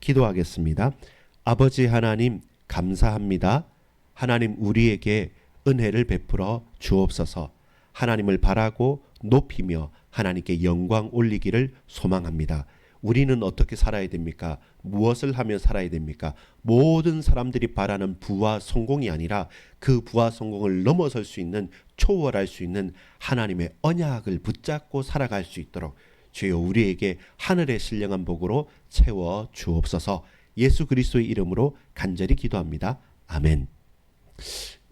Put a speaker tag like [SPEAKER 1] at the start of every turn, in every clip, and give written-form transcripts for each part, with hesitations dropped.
[SPEAKER 1] 기도하겠습니다. 아버지 하나님 감사합니다. 하나님 우리에게 은혜를 베풀어 주옵소서. 하나님을 바라고 높이며 하나님께 영광 올리기를 소망합니다. 우리는 어떻게 살아야 됩니까? 무엇을 하며 살아야 됩니까? 모든 사람들이 바라는 부와 성공이 아니라 그 부와 성공을 넘어설 수 있는, 초월할 수 있는 하나님의 언약을 붙잡고 살아갈 수 있도록 주여 우리에게 하늘의 신령한 복으로 채워 주옵소서. 예수 그리스도의 이름으로 간절히 기도합니다. 아멘.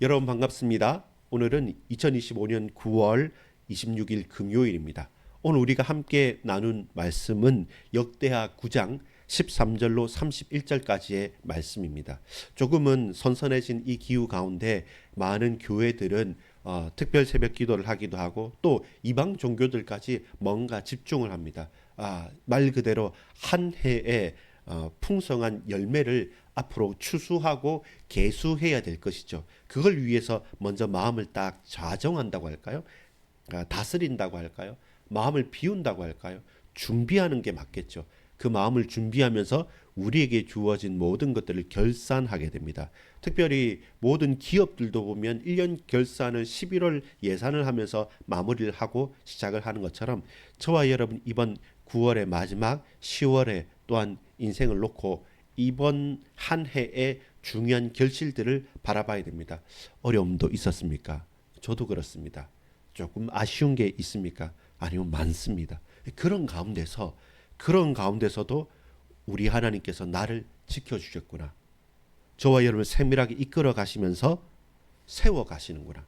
[SPEAKER 1] 여러분 반갑습니다. 오늘은 2025년 9월 26일 금요일입니다. 오늘 우리가 함께 나눈 말씀은 역대하 9장 13절로 31절까지의 말씀입니다. 조금은 선선해진 이 기후 가운데 많은 교회들은 특별 새벽 기도를 하기도 하고 또 이방 종교들까지 뭔가 집중을 합니다. 말 그대로 한 해에 풍성한 열매를 앞으로 추수하고 계수해야 될 것이죠. 그걸 위해서 먼저 마음을 딱 좌정한다고 할까요? 다스린다고 할까요? 마음을 비운다고 할까요? 준비하는 게 맞겠죠. 그 마음을 준비하면서 우리에게 주어진 모든 것들을 결산하게 됩니다. 특별히 모든 기업들도 보면 1년 결산을 11월 예산을 하면서 마무리를 하고 시작을 하는 것처럼 저와 여러분 이번 9월의 마지막 10월에 또한 인생을 놓고 이번 한 해의 중요한 결실들을 바라봐야 됩니다. 어려움도 있었습니까? 저도 그렇습니다. 조금 아쉬운 게 있습니까? 아니면 많습니다. 그런 가운데서도 우리 하나님께서 나를 지켜주셨구나. 저와 여러분을 세밀하게 이끌어 가시면서 세워 가시는구나.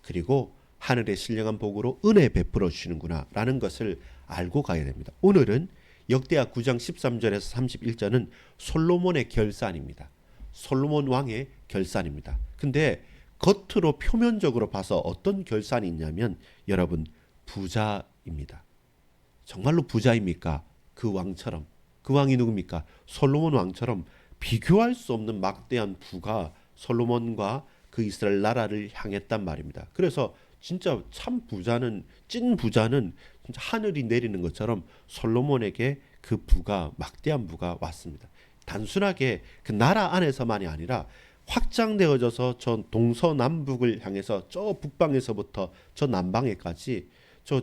[SPEAKER 1] 그리고 하늘의 신령한 복으로 은혜 베풀어 주시는구나 라는 것을 알고 가야 됩니다. 오늘은 역대하 9장 13절에서 31절은 솔로몬의 결산입니다. 솔로몬 왕의 결산입니다. 근데 겉으로 표면적으로 봐서 어떤 결산이 있냐면 여러분 부자입니다. 정말로 부자입니까? 그 왕처럼. 그 왕이 누굽니까? 솔로몬 왕처럼 비교할 수 없는 막대한 부가 솔로몬과 그 이스라엘 나라를 향했단 말입니다. 그래서 진짜 참 부자는, 찐 부자는 진짜 하늘이 내리는 것처럼 솔로몬에게 그 부가, 막대한 부가 왔습니다. 단순하게 그 나라 안에서만이 아니라 확장되어져서 저 동서남북을 향해서 저 북방에서부터 저 남방에까지, 저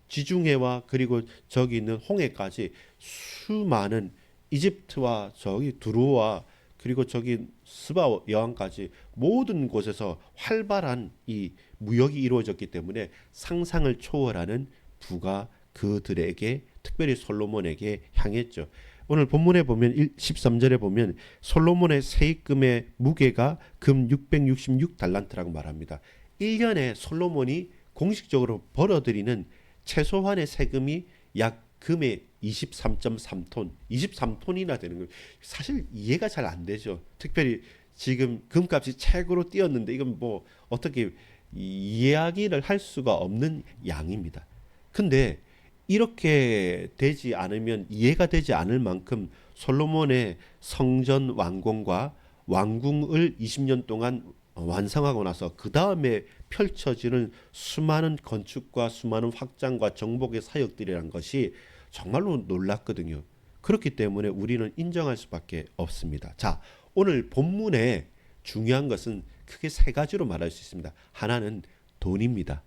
[SPEAKER 1] 지중해와 그리고 저기 있는 홍해까지 수많은 이집트와 저기 두로와 그리고 저기 스바 여왕까지 모든 곳에서 활발한 이 무역이 이루어졌기 때문에 상상을 초월하는 부가 그들에게, 특별히 솔로몬에게 향했죠. 오늘 본문에 보면 13절에 보면 솔로몬의 세입금의 무게가 금 666달란트라고 말합니다. 1년에 솔로몬이 공식적으로 벌어들이는 최소한의 세금이 약 금의 23.3톤, 23톤이나 되는 거예요. 사실 이해가 잘 안 되죠. 특별히 지금 금값이 최고로 뛰었는데 이건 뭐 어떻게 이야기를 할 수가 없는 양입니다. 근데 이렇게 되지 않으면, 이해가 되지 않을 만큼 솔로몬의 성전 완공과 왕궁을 20년 동안 완성하고 나서 그 다음에 펼쳐지는 수많은 건축과 수많은 확장과 정복의 사역들이란 것이 정말로 놀랍거든요. 그렇기 때문에 우리는 인정할 수밖에 없습니다. 자, 오늘 본문에 중요한 것은 크게 세 가지로 말할 수 있습니다. 하나는 돈입니다.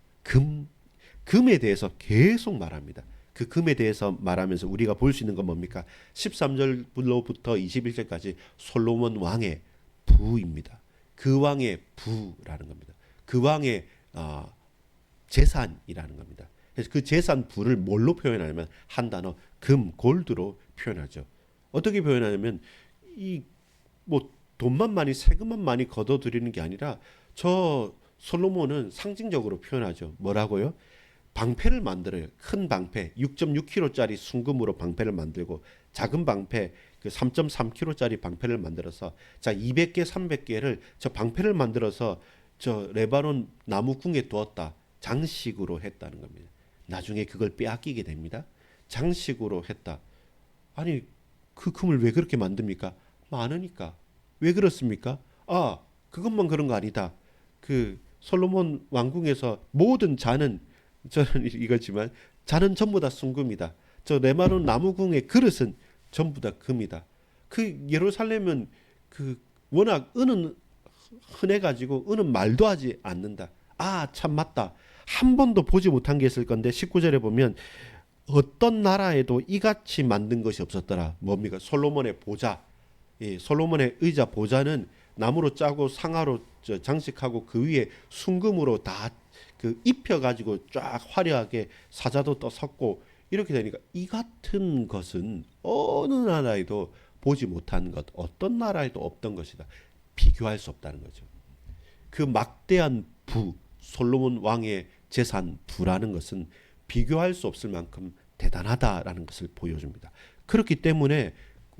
[SPEAKER 1] 금에 대해서 계속 말합니다. 그 금에 대해서 말하면서 우리가 볼 수 있는 건 뭡니까? 13절로부터 21절까지 솔로몬 왕의 부입니다. 그 왕의 부라는 겁니다. 그 왕의 재산이라는 겁니다. 그래서 그 재산 부를 뭘로 표현하냐면 한 단어 금, 골드로 표현하죠. 어떻게 표현하냐면 이 뭐 돈만 많이, 세금만 많이 걷어들이는 게 아니라 저 솔로몬은 상징적으로 표현하죠. 뭐라고요? 방패를 만들어요. 큰 방패, 6.6kg짜리 순금으로 방패를 만들고 작은 방패, 그 3.3kg짜리 방패를 만들어서 자 200개, 300개를 저 방패를 만들어서 저 레바논 나무궁에 두었다. 장식으로 했다는 겁니다. 나중에 그걸 빼앗기게 됩니다. 장식으로 했다. 아니 그 금을 왜 그렇게 만듭니까? 많으니까. 왜 그렇습니까? 그것만 그런 거 아니다. 그 솔로몬 왕궁에서 모든 잔은, 저는 이거지만 잔은 전부 다 순금이다. 저 레바논 나무궁의 그릇은 전부 다 금이다. 그 예루살렘은 그 워낙 은은 흔해 가지고 은은 말도 하지 않는다. 아, 참 맞다. 한 번도 보지 못한 게 있을 건데 19절에 보면 어떤 나라에도 이같이 만든 것이 없었더라. 뭡니까? 솔로몬의 보좌. 예, 솔로몬의 의자 보좌는 나무로 짜고 상아로 장식하고 그 위에 순금으로 다 그 입혀 가지고 쫙 화려하게 사자도 또 섰고 이렇게 되니까 이 같은 것은 어느 나라에도 보지 못한 것, 어떤 나라에도 없던 것이다. 비교할 수 없다는 거죠. 그 막대한 부, 솔로몬 왕의 재산 부라는 것은 비교할 수 없을 만큼 대단하다라는 것을 보여줍니다. 그렇기 때문에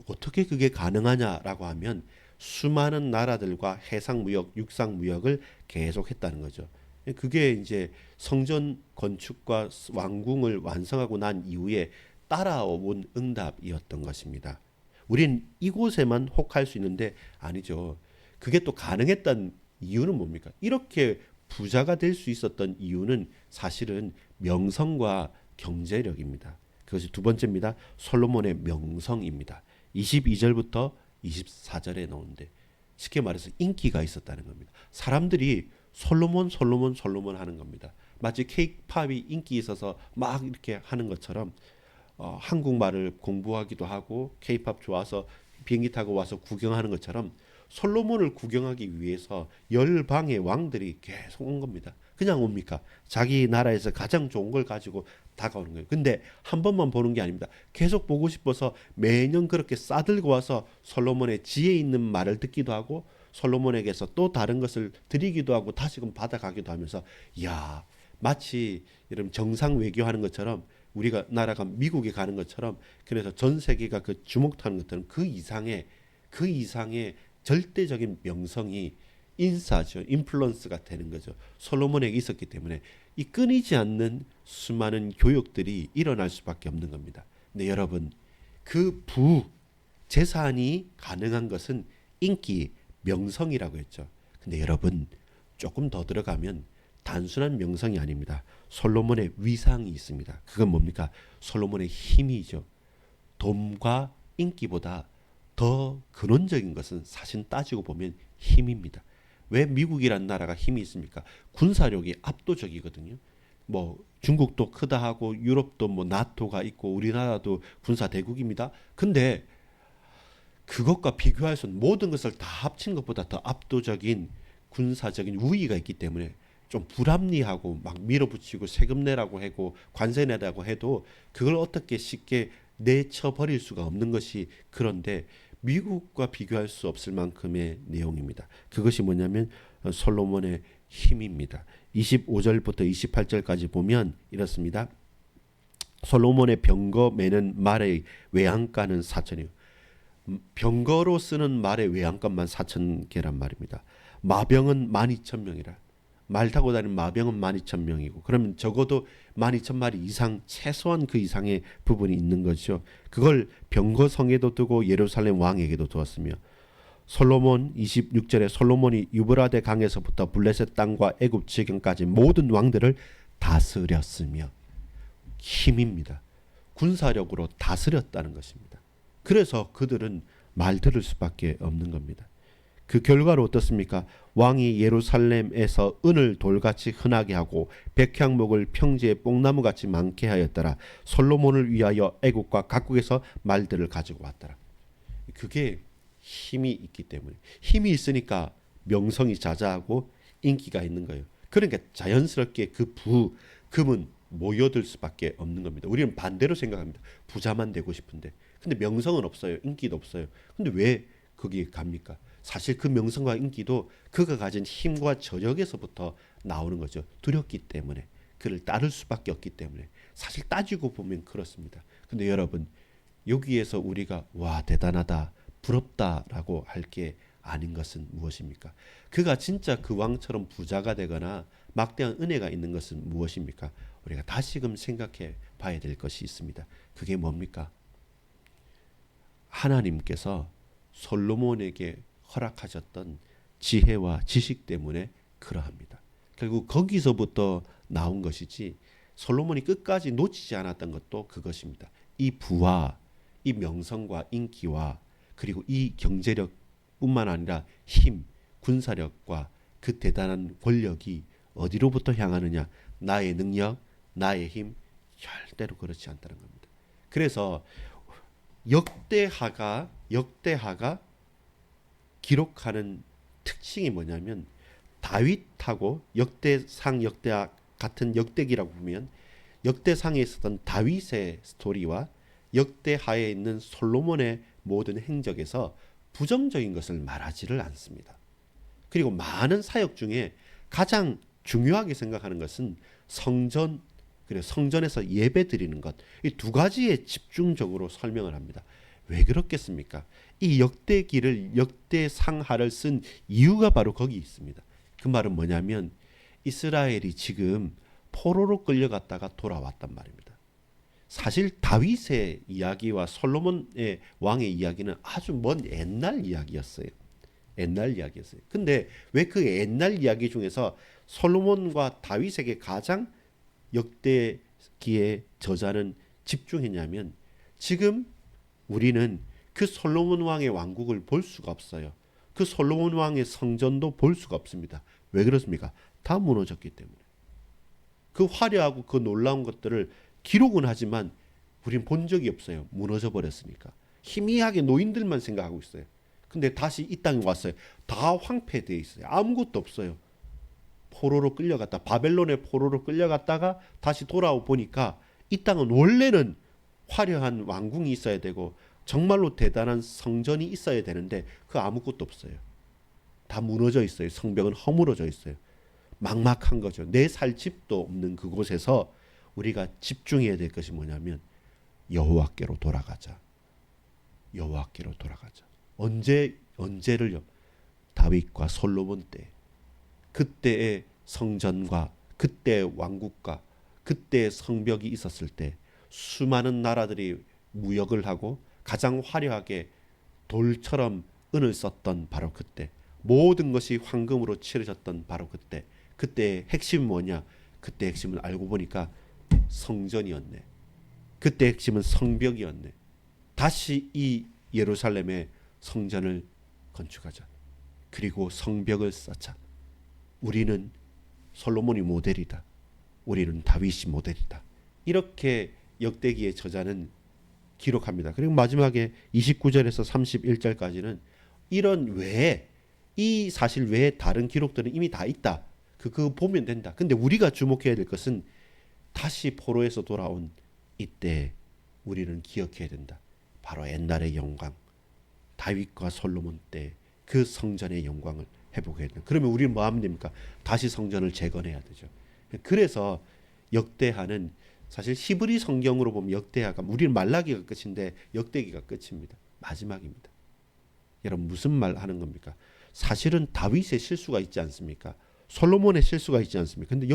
[SPEAKER 1] 어떻게 그게 가능하냐라고 하면 수많은 나라들과 해상 무역, 육상 무역을 계속했다는 거죠. 그게 이제 성전 건축과 왕궁을 완성하고 난 이후에 따라온 응답이었던 것입니다. 우린 이곳에만 혹할 수 있는데 아니죠. 그게 또 가능했던 이유는 뭡니까? 이렇게 부자가 될 수 있었던 이유는 사실은 명성과 경제력입니다. 그것이 두 번째입니다. 솔로몬의 명성입니다. 22절부터 24절에 나오는데 쉽게 말해서 인기가 있었다는 겁니다. 사람들이 솔로몬 솔로몬 솔로몬 하는 겁니다. 마치 케이팝이 인기 있어서 막 이렇게 하는 것처럼 한국말을 공부하기도 하고 케이팝 좋아서 비행기 타고 와서 구경하는 것처럼 솔로몬을 구경하기 위해서 열방의 왕들이 계속 온 겁니다. 그냥 옵니까? 자기 나라에서 가장 좋은 걸 가지고 다가오는 거예요. 근데 한 번만 보는 게 아닙니다. 계속 보고 싶어서 매년 그렇게 싸들고 와서 솔로몬의 지혜 있는 말을 듣기도 하고 솔로몬에게서 또 다른 것을 드리기도 하고 다시금 받아가기도 하면서 야, 마치 이런 정상 외교하는 것처럼 우리가 나라가 미국에 가는 것처럼 그래서 전 세계가 그 주목하는 것들은 그 이상의 절대적인 명성이 인사죠. 인플루언스가 되는 거죠. 솔로몬에게 있었기 때문에 이 끊이지 않는 수많은 교역들이 일어날 수밖에 없는 겁니다. 근데 여러분, 그 재산이 가능한 것은 인기, 명성이라고 했죠. 근데 여러분, 조금 더 들어가면 단순한 명성이 아닙니다. 솔로몬의 위상이 있습니다. 그건 뭡니까? 솔로몬의 힘이죠. 돈과 인기보다 더 근원적인 것은 사실 따지고 보면 힘입니다. 왜 미국이란 나라가 힘이 있습니까? 군사력이 압도적이거든요. 뭐 중국도 크다 하고 유럽도 뭐 나토가 있고 우리나라도 군사 대국입니다. 근데 그것과 비교할 수 없는 모든 것을 다 합친 것보다 더 압도적인 군사적인 우위가 있기 때문에 좀 불합리하고 막 밀어붙이고 세금 내라고 하고 관세 내라고 해도 그걸 어떻게 쉽게 내쳐버릴 수가 없는 것이 그런데 미국과 비교할 수 없을 만큼의 내용입니다. 그것이 뭐냐면 솔로몬의 힘입니다. 25절부터 28절까지 보면 이렇습니다. 솔로몬의 병거 매는 말의 외양간은 4천이요. 병거로 쓰는 말의 외양간만 4,000개란 말입니다. 마병은 12,000명이라. 말 타고 다니는 마병은 12,000명이고 그러면 적어도 12,000마리 이상 최소한 그 이상의 부분이 있는 거죠. 그걸 병거성에도 두고 예루살렘 왕에게도 두었으며 솔로몬 26절에 솔로몬이 유브라데 강에서부터 블레셋 땅과 애굽 지경까지 모든 왕들을 다스렸으며 힘입니다. 군사력으로 다스렸다는 것입니다. 그래서 그들은 말 들을 수밖에 없는 겁니다. 그 결과로 어떻습니까? 왕이 예루살렘에서 은을 돌같이 흔하게 하고 백향목을 평지에 뽕나무같이 많게 하였더라. 솔로몬을 위하여 애국과 각국에서 말들을 가지고 왔더라. 그게 힘이 있기 때문에 힘이 있으니까 명성이 자자하고 인기가 있는 거예요. 그러니까 자연스럽게 금은 모여들 수밖에 없는 겁니다. 우리는 반대로 생각합니다. 부자만 되고 싶은데 근데 명성은 없어요. 인기도 없어요. 근데 왜 거기에 갑니까? 사실 그 명성과 인기도 그가 가진 힘과 저력에서부터 나오는 거죠. 두렵기 때문에 그를 따를 수밖에 없기 때문에 사실 따지고 보면 그렇습니다. 근데 여러분 여기에서 우리가 와 대단하다 부럽다라고 할 게 아닌 것은 무엇입니까? 그가 진짜 그 왕처럼 부자가 되거나 막대한 은혜가 있는 것은 무엇입니까? 우리가 다시금 생각해 봐야 될 것이 있습니다. 그게 뭡니까? 하나님께서 솔로몬에게 허락하셨던 지혜와 지식 때문에 그러합니다. 결국 거기서부터 나온 것이지 솔로몬이 끝까지 놓치지 않았던 것도 그것입니다. 이 부와 이 명성과 인기와 그리고 이 경제력뿐만 아니라 힘, 군사력과 그 대단한 권력이 어디로부터 향하느냐? 나의 능력, 나의 힘, 절대로 그렇지 않다는 겁니다. 그래서 역대하가 기록하는 특징이 뭐냐면 다윗하고 역대상, 역대하 같은 역대기라고 보면 역대상에 있었던 다윗의 스토리와 역대하에 있는 솔로몬의 모든 행적에서 부정적인 것을 말하지를 않습니다. 그리고 많은 사역 중에 가장 중요하게 생각하는 것은 성전, 그리고 성전에서 예배 드리는 것, 이 두 가지에 집중적으로 설명을 합니다. 왜 그렇겠습니까? 이 역대기를, 역대상하를 쓴 이유가 바로 거기 있습니다. 그 말은 뭐냐면 이스라엘이 지금 포로로 끌려갔다가 돌아왔단 말입니다. 사실 다윗의 이야기와 솔로몬의 왕의 이야기는 아주 먼 옛날 이야기였어요. 옛날 이야기였어요. 근데 왜 그 옛날 이야기 중에서 솔로몬과 다윗에게 가장 역대기의 저자는 집중했냐면 지금 우리는 그 솔로몬 왕의 왕국을 볼 수가 없어요. 그 솔로몬 왕의 성전도 볼 수가 없습니다. 왜 그렇습니까? 다 무너졌기 때문에. 그 화려하고 그 놀라운 것들을 기록은 하지만 우린 본 적이 없어요. 무너져 버렸으니까. 희미하게 노인들만 생각하고 있어요. 근데 다시 이 땅에 왔어요. 다 황폐되어 있어요. 아무것도 없어요. 포로로 끌려갔다. 바벨론의 포로로 끌려갔다가 다시 돌아오 보니까 이 땅은 원래는 화려한 왕궁이 있어야 되고 정말로 대단한 성전이 있어야 되는데 그 아무것도 없어요. 다 무너져 있어요. 성벽은 허물어져 있어요. 막막한 거죠. 내 살 집도 없는 그곳에서 우리가 집중해야 될 것이 뭐냐면 여호와께로 돌아가자. 여호와께로 돌아가자. 언제를요? 다윗과 솔로몬 때. 그때의 성전과 그때의 왕국과 그때의 성벽이 있었을 때 수많은 나라들이 무역을 하고 가장 화려하게 돌처럼 은을 썼던 바로 그때, 모든 것이 황금으로 칠해졌던 바로 그때, 그때의 핵심은 뭐냐? 그때 핵심은 알고 보니까 성전이었네. 그때 핵심은 성벽이었네. 다시 이 예루살렘의 성전을 건축하자. 그리고 성벽을 쌓자. 우리는 솔로몬이 모델이다. 우리는 다윗이 모델이다. 이렇게 역대기의 저자는 기록합니다. 그리고 마지막에 29절에서 31절까지는 이런 외에 이 사실 외에 다른 기록들은 이미 다 있다. 그거 보면 된다. 근데 우리가 주목해야 될 것은 다시 포로에서 돌아온 이때 우리는 기억해야 된다. 바로 옛날의 영광, 다윗과 솔로몬 때 그 성전의 영광을 회복해야 된다. 그러면 우리는 뭐 하면 됩니까? 다시 성전을 재건해야 되죠. 그래서 역대하는 사실 히브리 성경으로 보면 역대하가 우리는 말라기가 끝인데 역대기가 끝입니다. 마지막입니다. 여러분 무슨 말 하는 겁니까? 사실은 다윗의 실수가 있지 않습니까? 솔로몬의 실수가 있지 않습니까? 근데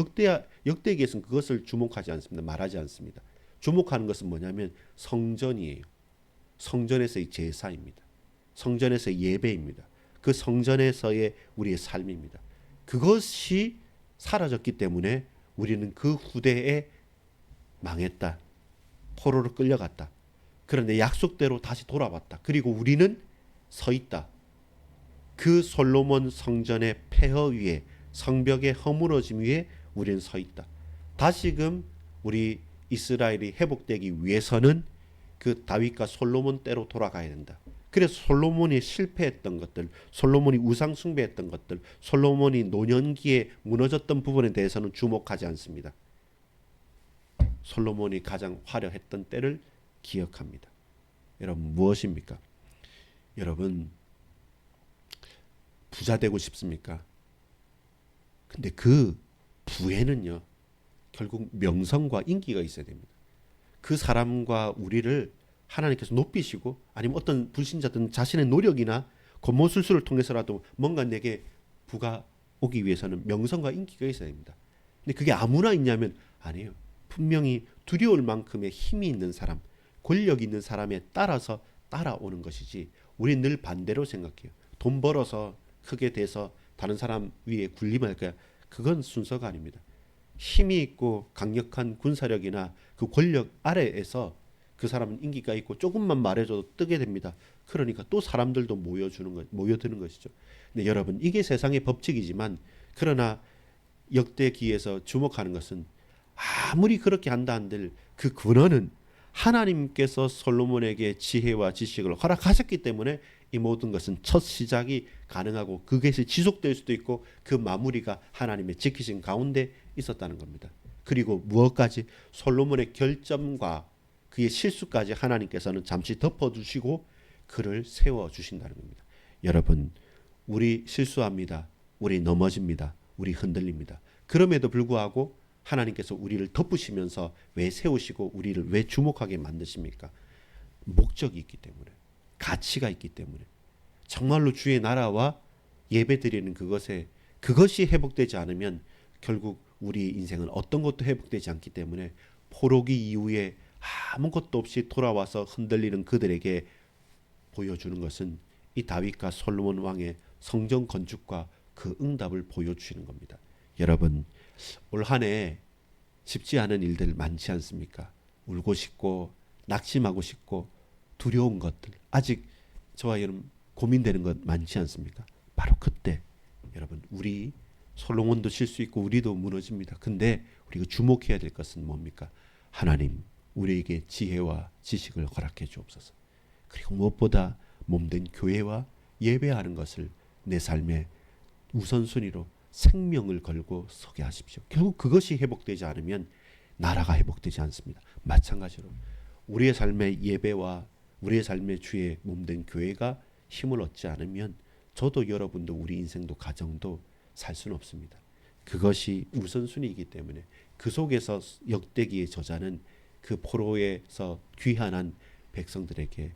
[SPEAKER 1] 역대기에서는 그것을 주목하지 않습니다. 말하지 않습니다. 주목하는 것은 뭐냐면 성전이에요. 성전에서의 제사입니다. 성전에서의 예배입니다. 그 성전에서의 우리의 삶입니다. 그것이 사라졌기 때문에 우리는 그 후대에 망했다. 포로로 끌려갔다. 그런데 약속대로 다시 돌아왔다. 그리고 우리는 서 있다. 그 솔로몬 성전의 폐허 위에, 성벽의 허물어짐 위에 우리는 서 있다. 다시금 우리 이스라엘이 회복되기 위해서는 그 다윗과 솔로몬 때로 돌아가야 된다. 그래서 솔로몬이 실패했던 것들, 솔로몬이 우상 숭배했던 것들, 솔로몬이 노년기에 무너졌던 부분에 대해서는 주목하지 않습니다. 솔로몬이 가장 화려했던 때를 기억합니다. 여러분 무엇입니까? 여러분 부자 되고 싶습니까? 근데 그 부에는요 결국 명성과 인기가 있어야 됩니다. 그 사람과 우리를 하나님께서 높이시고 아니면 어떤 불신자든 자신의 노력이나 겉모술수를 통해서라도 뭔가 내게 부가 오기 위해서는 명성과 인기가 있어야 됩니다. 근데 그게 아무나 있냐면 아니에요. 분명히 두려울 만큼의 힘이 있는 사람, 권력 있는 사람에 따라서 따라오는 것이지 우리는 늘 반대로 생각해요. 돈 벌어서 크게 돼서 다른 사람 위에 군림할 거야. 그건 순서가 아닙니다. 힘이 있고 강력한 군사력이나 그 권력 아래에서 그 사람은 인기가 있고 조금만 말해줘도 뜨게 됩니다. 그러니까 또 사람들도 모여드는 것이죠. 근데 여러분, 이게 세상의 법칙이지만, 그러나 역대기에서 주목하는 것은 아무리 그렇게 한다 한들 그 근원은 하나님께서 솔로몬에게 지혜와 지식을 허락하셨기 때문에 이 모든 것은 첫 시작이 가능하고 그것이 지속될 수도 있고 그 마무리가 하나님의 지키신 가운데 있었다는 겁니다. 그리고 무엇까지 솔로몬의 결점과 그의 실수까지 하나님께서는 잠시 덮어두시고 그를 세워주신다는 겁니다. 여러분, 우리 실수합니다. 우리 넘어집니다. 우리 흔들립니다. 그럼에도 불구하고 하나님께서 우리를 덮으시면서 왜 세우시고 우리를 왜 주목하게 만드십니까? 목적이 있기 때문에, 가치가 있기 때문에, 정말로 주의 나라와 예배드리는 그것이 회복되지 않으면 결국 우리 인생은 어떤 것도 회복되지 않기 때문에 포로기 이후에 아무것도 없이 돌아와서 흔들리는 그들에게 보여주는 것은 이 다윗과 솔로몬 왕의 성전 건축과 그 응답을 보여주시는 겁니다. 여러분, 올 한 해 쉽지 않은 일들 많지 않습니까? 울고 싶고 낙심하고 싶고 두려운 것들, 아직 저와 여러분 고민되는 것 많지 않습니까? 바로 그때 여러분, 우리 솔로몬도 질 수 있고 우리도 무너집니다. 근데 우리가 주목해야 될 것은 뭡니까? 하나님, 우리에게 지혜와 지식을 허락해 주옵소서. 그리고 무엇보다 몸된 교회와 예배하는 것을 내 삶의 우선순위로 생명을 걸고 서게 하십시오. 결국 그것이 회복되지 않으면 나라가 회복되지 않습니다. 마찬가지로 우리의 삶의 예배와 우리의 삶의 주의 몸된 교회가 힘을 얻지 않으면 저도 여러분도 우리 인생도 가정도 살 수는 없습니다. 그것이 우선순위이기 때문에 그 속에서 역대기의 저자는 그 포로에서 귀환한 백성들에게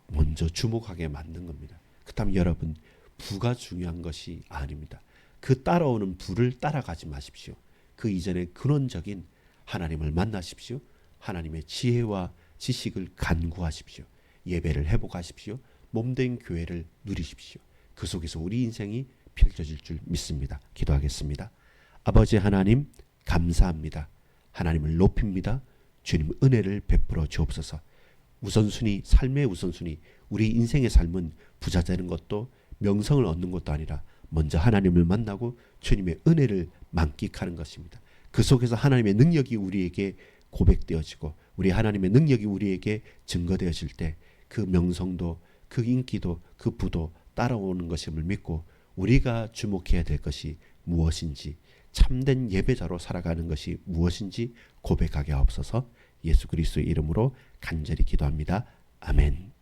[SPEAKER 1] 먼저 주목하게 만든 겁니다. 그렇다면 여러분, 부가 중요한 것이 아닙니다. 그 따라오는 부를 따라가지 마십시오. 그 이전에 근원적인 하나님을 만나십시오. 하나님의 지혜와 지식을 간구하십시오. 예배를 회복하십시오. 몸된 교회를 누리십시오. 그 속에서 우리 인생이 펼쳐질 줄 믿습니다. 기도하겠습니다. 아버지 하나님, 감사합니다. 하나님을 높입니다. 주님 은혜를 베풀어 주옵소서. 우선순위, 삶의 우선순위, 우리 인생의 삶은 부자 되는 것도 명성을 얻는 것도 아니라 먼저 하나님을 만나고 주님의 은혜를 만끽하는 것입니다. 그 속에서 하나님의 능력이 우리에게 고백되어지고 우리 하나님의 능력이 우리에게 증거되어질 때 그 명성도 그 인기도 그 부도 따라오는 것임을 믿고 우리가 주목해야 될 것이 무엇인지, 참된 예배자로 살아가는 것이 무엇인지 고백하게 하옵소서. 예수 그리스도의 이름으로 간절히 기도합니다. 아멘.